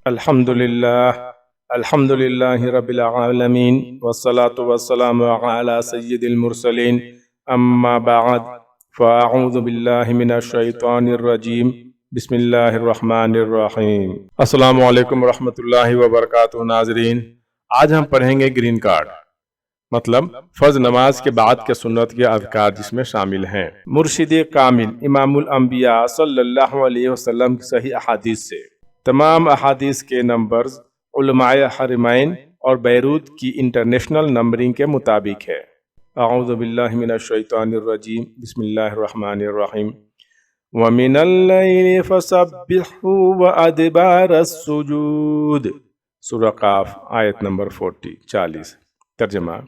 الحمدللہ رب العالمین والصلاة والسلام علی سید المرسلین اما بعد فاعوذ باللہ من الشیطان الرجیم بسم اللہ الرحمن الرحیم۔ السلام علیکم ورحمۃ اللہ وبرکاتہ۔ ناظرین، آج ہم پڑھیں گے گرین کارڈ، مطلب فرض نماز کے بعد کے سنت کے اذکار جس میں شامل ہیں۔ مرشد کامل امام الانبیاء صلی اللہ علیہ وسلم کی صحیح احادیث سے تمام احادیث کے نمبرز علماء حرمین اور بیروت کی انٹرنیشنل نمبرنگ کے مطابق ہے۔ اعوذ باللہ من الشیطان الرجیم، بسم اللہ الرحمن الرحیم۔ وَمِنَ اللَّيْلِ فَسَبِّحْهُ وَأَدْبَارَ السُّجُودِ، سورہ قاف آیت نمبر 40۔ ترجمہ: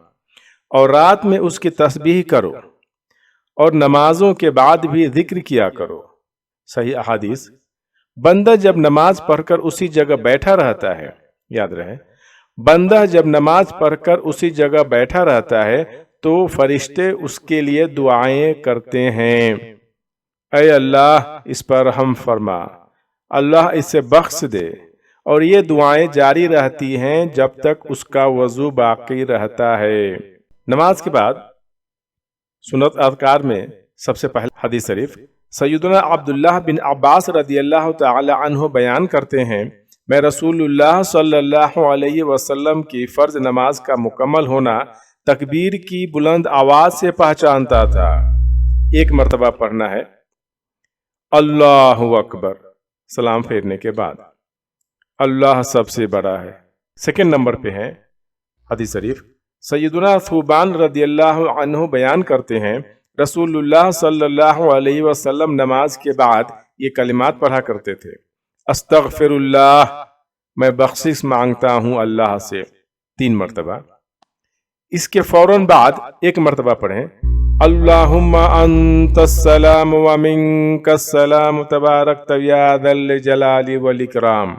اور رات میں اس کی تسبیح کرو اور نمازوں کے بعد بھی ذکر کیا کرو۔ صحیح احادیث: بندہ جب نماز پڑھ کر اسی جگہ بیٹھا رہتا ہے، یاد رہے، بندہ جب نماز پڑھ کر اسی جگہ بیٹھا رہتا ہے تو فرشتے اس کے لیے دعائیں کرتے ہیں، اے اللہ اس پر رحم فرما، اللہ اسے بخش دے، اور یہ دعائیں جاری رہتی ہیں جب تک اس کا وضو باقی رہتا ہے۔ نماز کے بعد سنت اذکار میں سب سے پہلے حدیث شریف سیدنا عبداللہ بن عباس رضی اللہ تعالی عنہ بیان کرتے ہیں، میں رسول اللہ صلی اللہ علیہ وسلم کی فرض نماز کا مکمل ہونا تکبیر کی بلند آواز سے پہچانتا تھا۔ ایک مرتبہ پڑھنا ہے اللہ اکبر سلام پھیرنے کے بعد، اللہ سب سے بڑا ہے۔ سیکنڈ نمبر پہ ہے حدیث شریف سیدنا ثوبان رضی اللہ عنہ بیان کرتے ہیں، رسول اللہ صلی اللہ علیہ وسلم نماز کے بعد یہ کلمات پڑھا کرتے تھے، استغفر اللہ، میں بخشش مانگتا ہوں اللہ سے، 3 مرتبہ۔ اس کے فوراً بعد ایک مرتبہ پڑھیں اللہم انت السلام ومنک السلام تبارکت یا ذا الجلال والاکرام۔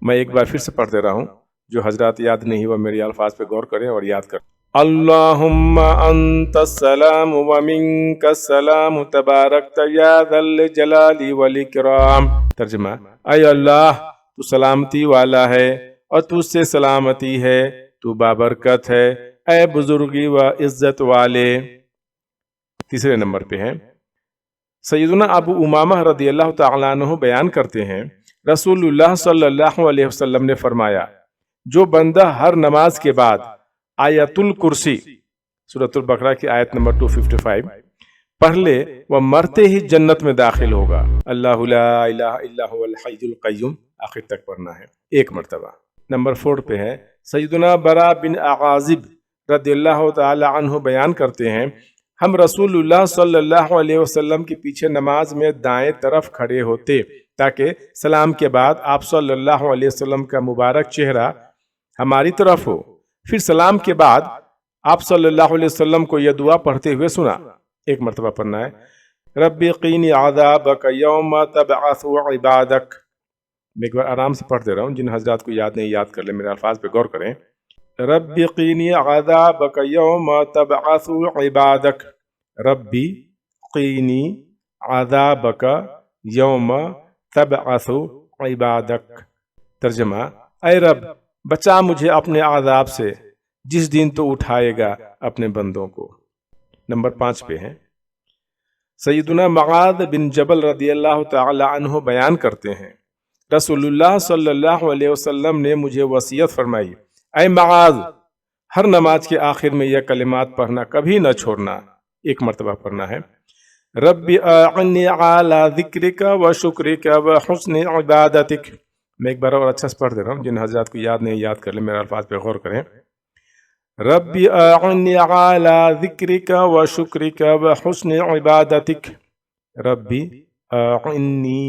میں ایک بار پھر سے پڑھ دے رہا ہوں، جو حضرات یاد نہیں وہ میری الفاظ پہ غور کریں اور یاد کریں۔ اللہم انت السلام ومنک السلام تبارکت یا ذا الجلال والاکرام۔ ترجمہ: اے اللہ تو سلامتی والا ہے اور تجھ سے سلامتی ہے، تو بابرکت ہے، اے بزرگی و عزت والے۔ تیسرے نمبر پہ ہیں سیدنا ابو امامہ رضی اللہ تعالیٰ عنہ بیان کرتے ہیں، رسول اللہ صلی اللہ علیہ وسلم نے فرمایا، جو بندہ ہر نماز کے بعد آیت الکرسی سورۃ البقرہ کی آیت نمبر 255 پڑھ لے وہ مرتے ہی جنت میں داخل ہوگا۔ اللہ لا الہ الا هو الحی القیوم آخر تک پڑھنا ہے 1 مرتبہ۔ نمبر 4 پہ ہے سیدنا برا بن عازب رضی اللہ تعالی عنہ بیان کرتے ہیں، ہم رسول اللہ صلی اللہ علیہ وسلم کے پیچھے نماز میں دائیں طرف کھڑے ہوتے تاکہ سلام کے بعد آپ صلی اللہ علیہ وسلم کا مبارک چہرہ ہماری طرف ہو، پھر سلام کے بعد آپ صلی اللہ علیہ وسلم کو یہ دعا پڑھتے ہوئے سنا۔ 1 مرتبہ پڑھنا ہے رب قینی عذابک یوم تبعث عبادک۔ میں ایک بار آرام سے پڑھ دے رہا ہوں، جن حضرات کو یاد نہیں یاد کر لیں، میرے الفاظ پہ غور کریں۔ رب قینی عذابک یوم تبعث عبادک، ربی قینی عذابک یوم تبعث عبادک۔ ترجمہ: اے رب بچا مجھے اپنے عذاب سے جس دن تو اٹھائے گا اپنے بندوں کو۔ نمبر 5 پہ ہیں سیدنا معاذ بن جبل رضی اللہ تعالی عنہ بیان کرتے ہیں، رسول اللہ صلی اللہ علیہ وسلم نے مجھے وصیت فرمائی، اے معاذ ہر نماز کے آخر میں یہ کلمات پڑھنا کبھی نہ چھوڑنا۔ 1 مرتبہ پڑھنا ہے رب اعنی علی ذکرک و شکرک و حسن عبادتک۔ میں ایک بار اور اچھا سے پڑھ دے رہا ہوں، جن حضرات کو یاد نہیں یاد کر لیں، میرے الفاظ پہ غور کریں۔ رب اعنی علی ذکرک و شکرک و حسن عبادتک، رب اعنی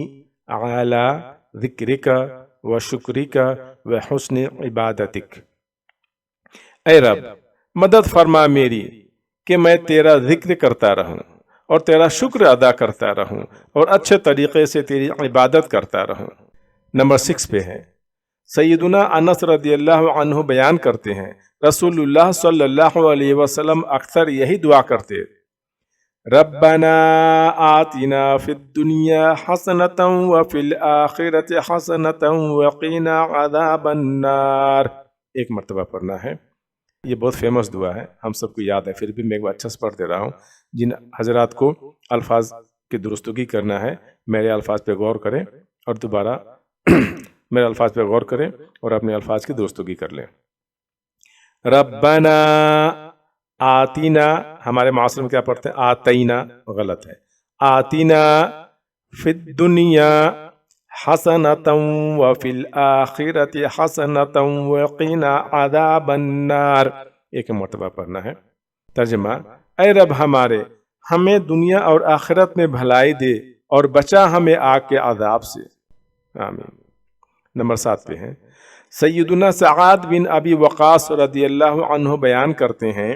علی ذکرک و شکرک و حسن عبادتک۔ اے رب مدد فرما میری کہ میں تیرا ذکر کرتا رہوں اور تیرا شکر ادا کرتا رہوں اور اچھے طریقے سے تیری عبادت کرتا رہوں۔ نمبر 6 پہ ہے سیدنا انس رضی اللہ عنہ بیان کرتے ہیں، رسول اللہ صلی اللہ علیہ وسلم اکثر یہی دعا کرتے، ربنا آتنا فی الدنیا حسنۃ وفی الآخرۃ حسنۃ وقنا عذاب النار. ایک مرتبہ پڑھنا ہے. یہ بہت فیمس دعا ہے، ہم سب کو یاد ہے، پھر بھی میں ایک بار اچھا سے پڑھ دے رہا ہوں. جن حضرات کو الفاظ کی درستگی کرنا ہے میرے الفاظ پہ غور کریں اور دوبارہ میرے الفاظ پہ غور کریں اور اپنے الفاظ کی درستگی کر لیں. ربنا آتینا، ہمارے معاشرے میں کیا پڑھتے ہیں؟ آتینا، غلط ہے. آتینا فی الدنیا حسنۃ وفی الآخرۃ حسنۃ وقنا عذاب النار. ایک مرتبہ پڑھنا ہے. ترجمہ: اے رب ہمارے، ہمیں دنیا اور آخرت میں بھلائی دے اور بچا ہمیں آگ کے عذاب سے. آمین. نمبر 7 پہ ہیں. سیدنا سعد بن ابی وقاص رضی اللہ عنہ بیان کرتے ہیں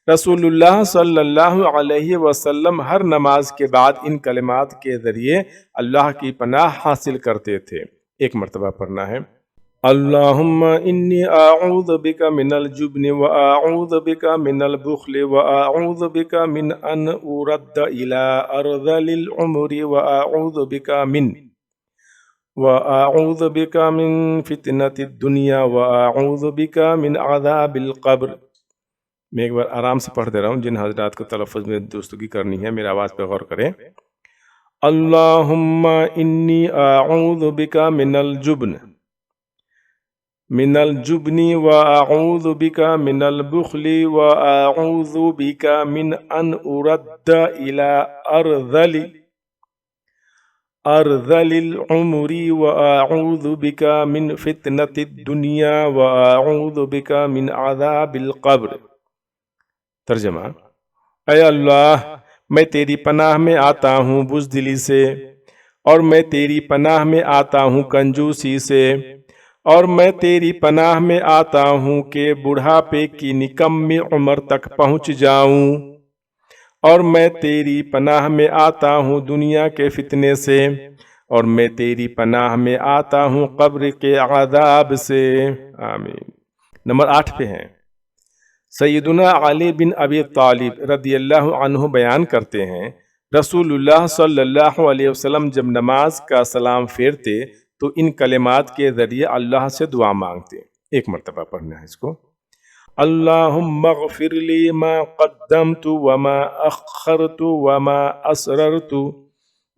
رسول اللہ صلی اللہ علیہ وسلم ہر نماز کے بعد ان کلمات کے ذریعے اللہ کی پناہ حاصل کرتے تھے. ایک مرتبہ پڑھنا ہے. اللہم انی اعوذ بک من الجبن واعوذ بک من البخل واعوذ بک من ان ارد الى ارذل العمر واعوذ بک من فتنة الدنیا واعوذ بک من عذاب القبر. میں ایک بار آرام سے پڑھ دے رہا ہوں، جن حضرات کو تلفظ میں درستگی کرنی ہے میرے آواز پہ غور کریں. اللہم انی اعوذ بک من الجبن واعوذ بک من البخل واعوذ بک من ان ارد الى ارذل العمر واعوذ بک من فتنة الدنیا واعوذ بک من عذاب القبر. ترجمہ: اے اللہ، میں تیری پناہ میں آتا ہوں بزدلی سے، اور میں تیری پناہ میں آتا ہوں کنجوسی سے، اور میں تیری پناہ میں آتا ہوں کہ بڑھاپے کی نکمی عمر تک پہنچ جاؤں، اور میں تیری پناہ میں آتا ہوں دنیا کے فتنے سے، اور میں تیری پناہ میں آتا ہوں قبر کے عذاب سے. آمین. نمبر 8 پہ ہیں. سیدنا علی بن ابی طالب رضی اللہ عنہ بیان کرتے ہیں رسول اللہ صلی اللہ علیہ وسلم جب نماز کا سلام پھیرتے تو ان کلمات کے ذریعے اللہ سے دعا مانگتے. ایک مرتبہ پڑھنا ہے اس کو. اللہم اغفر لی ما قدمت وما اخرت وما اسررت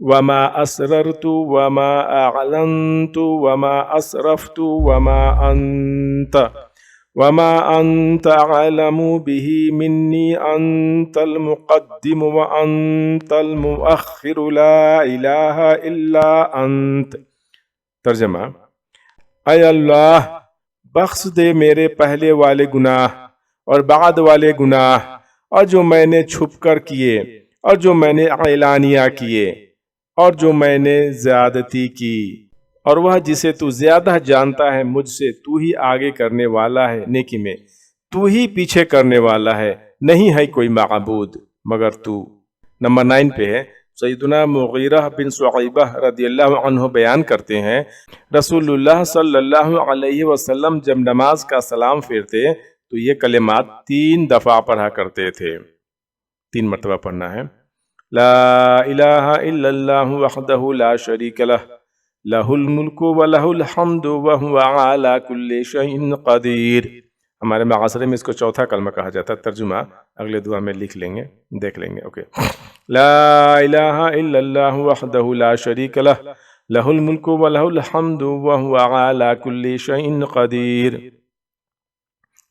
وما اعلنت وما اسرفت وما انت اعلم به منی انت المقدم وانت المؤخر لا الہ الا انت. ترجمہ: اے اللہ، بخش دے میرے پہلے والے گناہ اور بعد والے گناہ، اور جو میں نے چھپ کر کیے اور جو میں نے اعلانیہ کیے اور جو میں نے زیادتی کی، اور وہ جسے تو زیادہ جانتا ہے مجھ سے. تو ہی آگے کرنے والا ہے نیکی میں، تو ہی پیچھے کرنے والا ہے، نہیں ہے کوئی معبود مگر تو. نمبر 9 پہ ہے. سیدنا مغیرہ بن شعیبہ رضی اللہ عنہ بیان کرتے ہیں رسول اللہ صلی اللہ علیہ وسلم جب نماز کا سلام پھیرتے تو یہ کلمات 3 دفعہ پڑھا کرتے تھے. 3 مرتبہ پڑھنا ہے. لا الہ الا اللہ وحدہ لا شریک لہ لہ الملک ولہ الحمد وہو علی کل شیء قدیر. ہمارے معاشرے میں اس کو چوتھا کلمہ کہا جاتا ہے. ترجمہ اگلے دعا میں لکھ لیں گے، دیکھ لیں گے. اوکے. لا الہ الا اللہ وحدہ لا شریک لہ لہ الملک ولہ الحمد وہو علی کل شیء قدیر.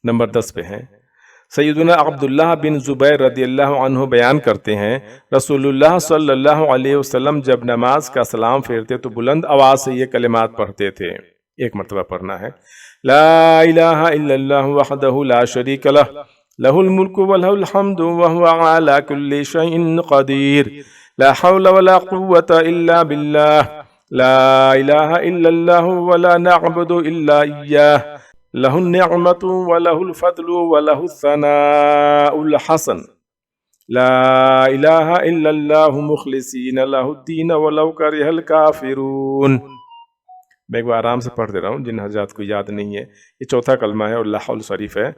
نمبر 10 پہ ہیں. سیدنا عبداللہ بن زبیر رضی اللہ عنہ بیان کرتے ہیں رسول اللہ صلی اللہ علیہ وسلم جب نماز کا سلام پھیرتے تو بلند آواز سے یہ کلمات پڑھتے تھے. ایک مرتبہ پڑھنا ہے. لا الہ الا اللہ وحدہ لا شریک لہ لہ الملک ولہ الحمد وہو علی کل شیء قدیر. لا حول ولا قوة الا باللہ. لا الہ الا اللہ ولا نعبد الا ایاہ. لہ النعمت ولہ الفضل ولہ الثناء الحسن. لا الہ الا اللہ مخلصین لہ الدین ولو کرہ الکافرون. میں ایک بار آرام سے پڑھ دے رہا ہوں، جن حضرات کو یاد نہیں ہے. یہ چوتھا کلمہ ہے اور لا حول شریف ہے.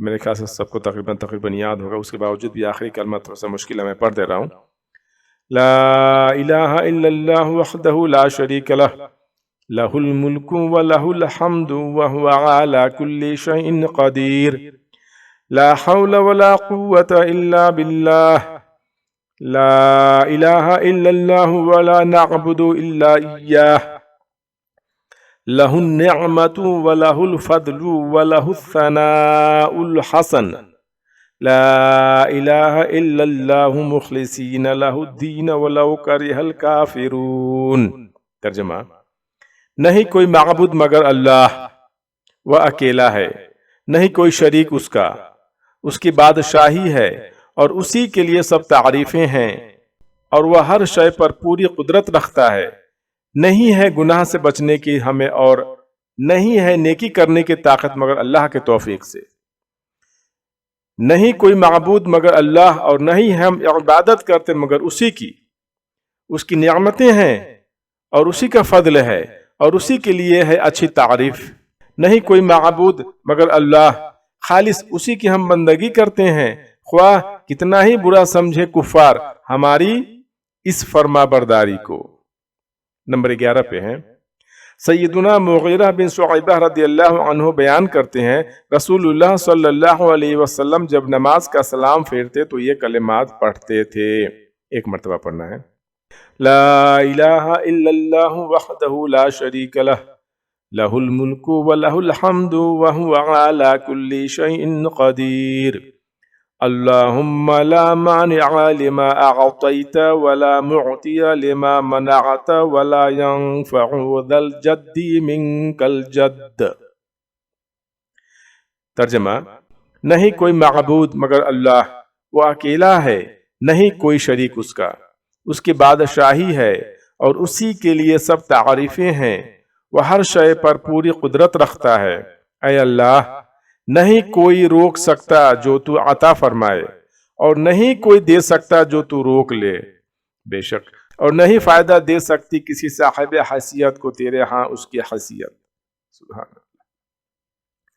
میرے خیال سے سب کو تقریباً یاد ہوگا، اس کے باوجود بھی آخری کلمہ تھوڑا سا مشکل ہے، میں پڑھ دے رہا ہوں۔ لا الہ الا اللہ وحدہ لا شریک لہ لہ الملک ولہ الحمد وہو علی کل شیء قدیر لا حول ولا قوة الا باللہ لا الہ الا اللہ ولا نعبد الا ایاہ لہ النعمت ولہ الفضل ولہ الثناء الحسن لا الہ الا اللہ مخلصین لہ الدین ولو کرہ الکافرون۔ ترجمہ: نہیں کوئی معبود مگر اللہ، وہ اکیلا ہے، نہیں کوئی شریک اس کی بادشاہی ہے اور اسی کے لیے سب تعریفیں ہیں، اور وہ ہر شے پر پوری قدرت رکھتا ہے۔ نہیں ہے گناہ سے بچنے کی ہمیں اور نہیں ہے نیکی کرنے کی طاقت مگر اللہ کے توفیق سے۔ نہیں کوئی معبود مگر اللہ اور نہیں ہم عبادت کرتے مگر اسی کی، اس کی نعمتیں ہیں اور اسی کا فضل ہے اور اسی کے لیے ہے اچھی تعریف۔ نہیں کوئی معبود مگر اللہ، خالص اسی کی ہم بندگی کرتے ہیں، خواہ کتنا ہی برا سمجھے کفار ہماری اس فرما برداری کو۔ نمبر 11 پہ ہیں۔ سیدنا مغیرہ بن شعیبہ رضی اللہ عنہ بیان کرتے ہیں، رسول اللہ صلی اللہ علیہ وسلم جب نماز کا سلام پھیرتے تو یہ کلمات پڑھتے تھے، ایک مرتبہ پڑھنا ہے۔ لا الہ الا اللہ وحدہ لا شریک لہ لہ الملک ولہ الحمد وہو علی کل شیء قدیر اللہم لا مانع لما اعطیت ولا معطی لما منعت ولا ينفع ذا الجد منک الجد۔ ترجمہ: نہیں کوئی معبود مگر اللہ، وہ اکیلا ہے، نہیں کوئی شریک اس کی بادشاہی ہے اور اسی کے لیے سب تعریفیں ہیں، وہ ہر شے پر پوری قدرت رکھتا ہے۔ اے اللہ، نہیں کوئی روک سکتا جو تو عطا فرمائے اور نہیں کوئی دے سکتا جو تو روک لے، بے شک، اور نہیں فائدہ دے سکتی کسی صاحب حیثیت کو تیرے ہاں اس کی حیثیت۔ سبحان اللہ۔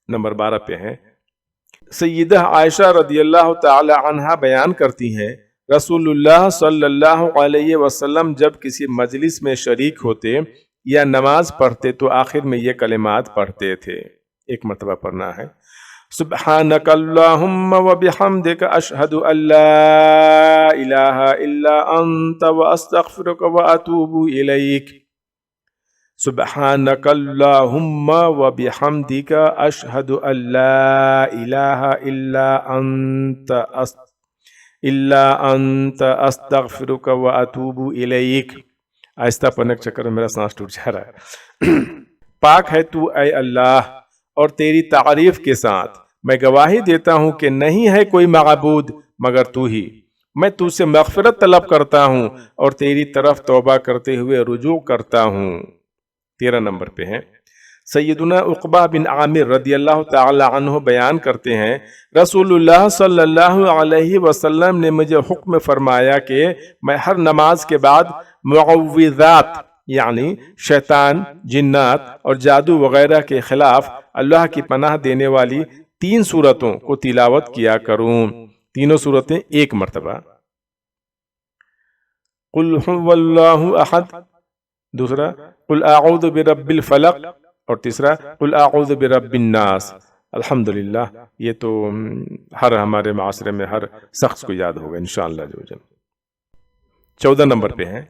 نمبر 12 پہ ہیں۔ سیدہ عائشہ رضی اللہ تعالی عنہا بیان کرتی ہیں، رسول اللہ صلی اللہ علیہ وسلم جب کسی مجلس میں شریک ہوتے یا نماز پڑھتے تو آخر میں یہ کلمات پڑھتے تھے، ایک مرتبہ پڑھنا ہے۔ سبحانک اللہم وبحمدک اشہد ان لا الہ الا انت واستغفرک واتوب الیک۔ سبحانک اللہم وبحمدک اشہد ان لا الہ الا انت استغفرک واتوب الیک۔ آہستہ پڑھنے کے چکر میں میرا سانس ٹوٹ جا رہا ہے۔ پاک ہے تو اے اللہ، اور تیری تعریف کے ساتھ میں گواہی دیتا ہوں کہ نہیں ہے کوئی معبود مگر تو ہی۔ میں تو سے مغفرت طلب کرتا ہوں اور تیری طرف توبہ کرتے ہوئے رجوع کرتا ہوں۔ 13 نمبر پہ ہیں۔ سیدنا عقبہ بن عامر رضی اللہ تعالی عنہ بیان کرتے ہیں، رسول اللہ صلی اللہ علیہ وسلم نے مجھے حکم فرمایا کہ میں ہر نماز کے بعد معوذات یعنی شیطان، جنات اور جادو وغیرہ کے خلاف اللہ کی پناہ دینے والی 3 سورتوں کو تلاوت کیا کروں۔ تینوں سورتیں ایک مرتبہ، قل هو اللہ احد، دوسرا قل اعوذ برب الفلق، اور تیسرا قل اعوذ برب الناس۔ الحمدللہ یہ تو ہر ہمارے معاشرے میں ہر شخص کو یاد ہوگا انشاءاللہ جو۔ 14 نمبر پہ ہیں۔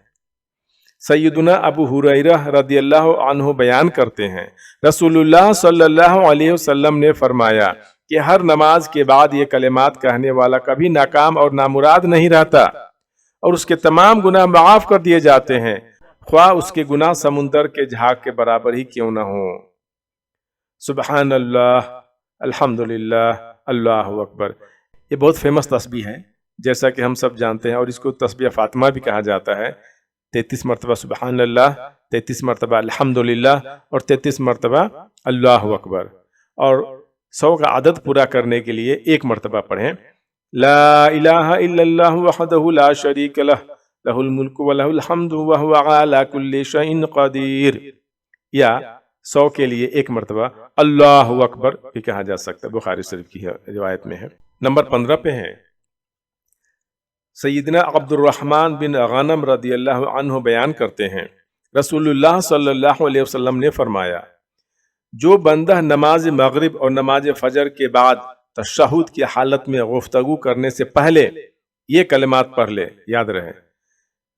سیدنا ابو ہریرہ رضی اللہ عنہ بیان کرتے ہیں، رسول اللہ صلی اللہ علیہ وسلم نے فرمایا کہ ہر نماز کے بعد یہ کلمات کہنے والا کبھی ناکام اور نامراد نہیں رہتا، اور اس کے تمام گناہ معاف کر دیے جاتے ہیں، خواہ اس کے گناہ سمندر کے جھاگ کے برابر ہی کیوں نہ ہوں۔ سبحان اللہ، الحمدللہ، اللہ اکبر، یہ بہت فیمس تسبیح ہے جیسا کہ ہم سب جانتے ہیں، اور اس کو تسبیح فاطمہ بھی کہا جاتا ہے۔ 33 مرتبہ سبحان اللہ، 33 مرتبہ الحمدللہ اور 33 مرتبہ اللہ اکبر، اور 100 کا عدد پورا کرنے کے لیے ایک مرتبہ پڑھیں، لا الہ الا اللہ وحدہ لا شریک لہ لہ الملک ولہ الحمد وہو علی کل شیء قدیر، یا 100 کے لیے ایک مرتبہ اللہ اکبر بھی کہا جا سکتا ہے، بخاری شریف کی روایت میں ہے۔ نمبر 15 پہ ہیں سیدنا عبد الرحمن بن غنم رضی اللہ عنہ بیان کرتے ہیں رسول اللہ صلی اللہ علیہ وسلم نے فرمایا، جو بندہ نماز مغرب اور نماز فجر کے بعد تشہد کی حالت میں گفتگو کرنے سے پہلے یہ کلمات پڑھ لے، یاد رہے،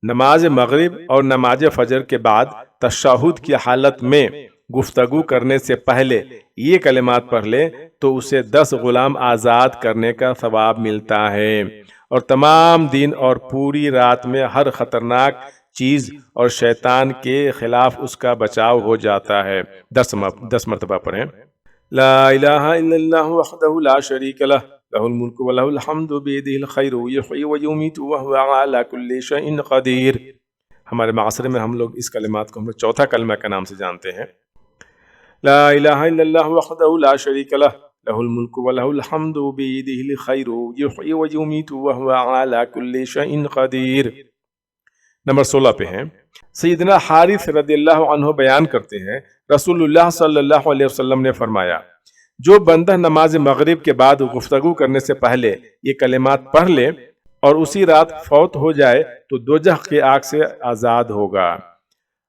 نماز مغرب اور نماز فجر کے بعد تشہد کی حالت میں گفتگو کرنے سے پہلے یہ کلمات پڑھ لے تو اسے 10 غلام آزاد کرنے کا ثواب ملتا ہے، اور تمام دن اور پوری رات میں ہر خطرناک چیز اور شیطان کے خلاف اس کا بچاؤ ہو جاتا ہے۔ 10 مرتبہ پڑھیں۔ لا الہ الا اللہ وحدہ لا شریک لہ لہ الملک و لہ الحمد بیدہ الخیر یحیی و یمیت وہو علی کل شیء قدیر۔ ہمارے معاشرے میں ہم لوگ اس کلمات کو چوتھا کلمہ کے نام سے جانتے ہیں۔ لا الہ الا اللہ وحدہ لا شریک لہ لہ الملک و لہ الحمد بیدہ الخیر یحیی و یمیت وہو علی کل شیء قدیر۔ نمبر 16 پہ ہیں سیدنا حارث رضی اللہ عنہ بیان کرتے ہیں رسول اللہ صلی اللہ علیہ وسلم نے فرمایا، جو بندہ نماز مغرب کے بعد گفتگو کرنے سے پہلے یہ کلمات پڑھ لے اور اسی رات فوت ہو جائے تو دوزخ کی آگ سے آزاد ہوگا۔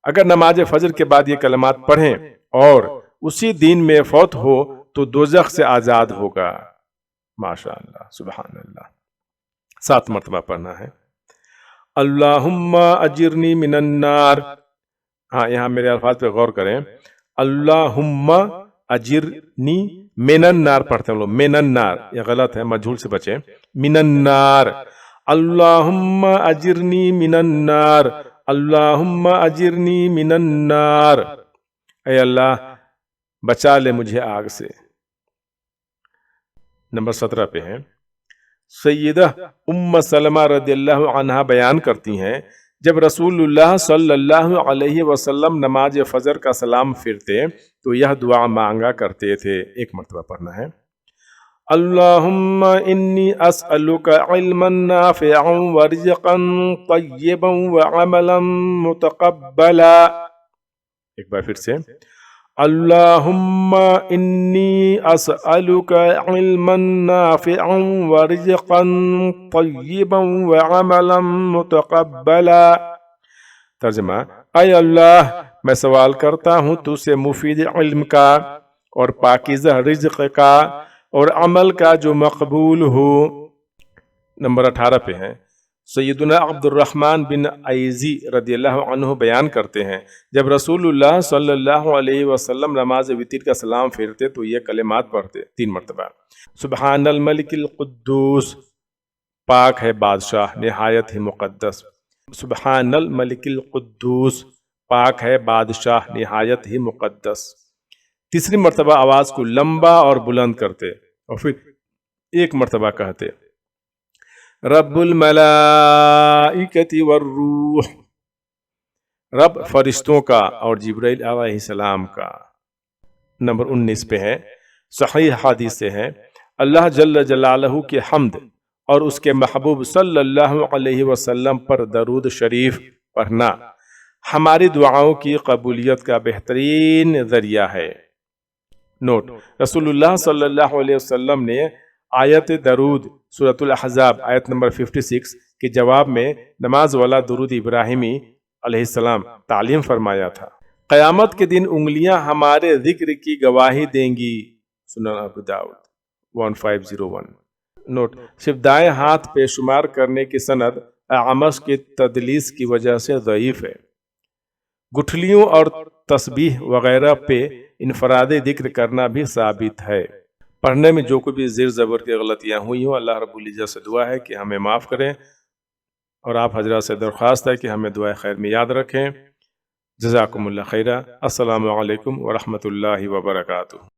اگر نماز فجر کے بعد یہ کلمات پڑھیں اور اسی دن میں فوت ہو تو دوزخ سے آزاد ہوگا۔ ماشاءاللہ، سبحان اللہ۔ 7 مرتبہ پڑھنا ہے۔ اللہم اجرنی من النار، ہاں یہاں میرے الفاظ پہ غور کریں، اللہم اجرنی من النار پڑھتے ہیں لوگ، من النار یہ غلط ہے، مجھول سے بچیں، من النار، اللہم اجرنی من النار، اللہم اجرنی من النار، اے اللہ بچا لے مجھے آگ سے۔ نمبر 17 پہ ہیں سیدہ ام سلمہ رضی اللہ عنہا بیان کرتی ہیں، جب رسول اللہ صلی اللہ علیہ وسلم نماز فجر کا سلام پھرتے تو یہ دعا مانگا کرتے تھے۔ 1 مرتبہ پڑھنا ہے۔ اللہم انی اسألک علما نافعا ورزقا طیبا وعملا متقبلا۔ ایک بار پھر سے، اللہم انی اسألک علما نافعا ورزقا طیبا وعملا متقبلا۔ ترجمہ، اے اللہ میں سوال کرتا ہوں تو سے مفید علم کا اور پاکیزہ رزق کا اور عمل کا جو مقبول ہو۔ نمبر 18 پہ ہیں سیدنا عبد الرحمن بن عیزی رضی اللہ عنہ بیان کرتے ہیں، جب رسول اللہ صلی اللہ علیہ وسلم نماز وتر کا سلام پھیرتے تو یہ کلمات پڑھتے 3 مرتبہ۔ سبحان الملک القدوس، پاک ہے بادشاہ نہایت ہی مقدس۔ سبحان الملک القدوس، پاک ہے بادشاہ نہایت ہی مقدس۔ تیسری مرتبہ آواز کو لمبا اور بلند کرتے اور پھر 1 مرتبہ کہتے، رب الملائکۃ والروح، رب فرشتوں کا اور جبرائیل علیہ السلام کا۔ نمبر 19 پہ ہے صحیح حدیث سے ہے، اللہ جل جلالہ کی حمد اور اس کے محبوب صلی اللہ علیہ وسلم پر درود شریف پڑھنا ہماری دعاؤں کی قبولیت کا بہترین ذریعہ ہے۔ نوٹ، رسول اللہ صلی اللہ علیہ وسلم نے آیت درود سورۃ الاحزاب آیت نمبر 56 کے جواب میں نماز والا درود ابراہیمی علیہ السلام تعلیم فرمایا تھا۔ قیامت کے دن انگلیاں ہمارے ذکر کی گواہی دیں گی، سنن ابو داؤد 1501۔ نوٹ، صرف دائیں ہاتھ پہ شمار کرنے کی سند اعمش کی تدلیس کی وجہ سے ضعیف ہے۔ گٹھلیوں اور تسبیح وغیرہ پہ انفراد ذکر کرنا بھی ثابت ہے۔ پڑھنے میں جو کوئی بھی زیر زبر کی غلطیاں ہوئی ہوں، اللہ رب العزت سے دعا ہے کہ ہمیں معاف کریں، اور آپ حضرات سے درخواست ہے کہ ہمیں دعائے خیر میں یاد رکھیں۔ جزاکم اللہ خیرہ۔ السلام علیکم ورحمۃ اللہ وبرکاتہ۔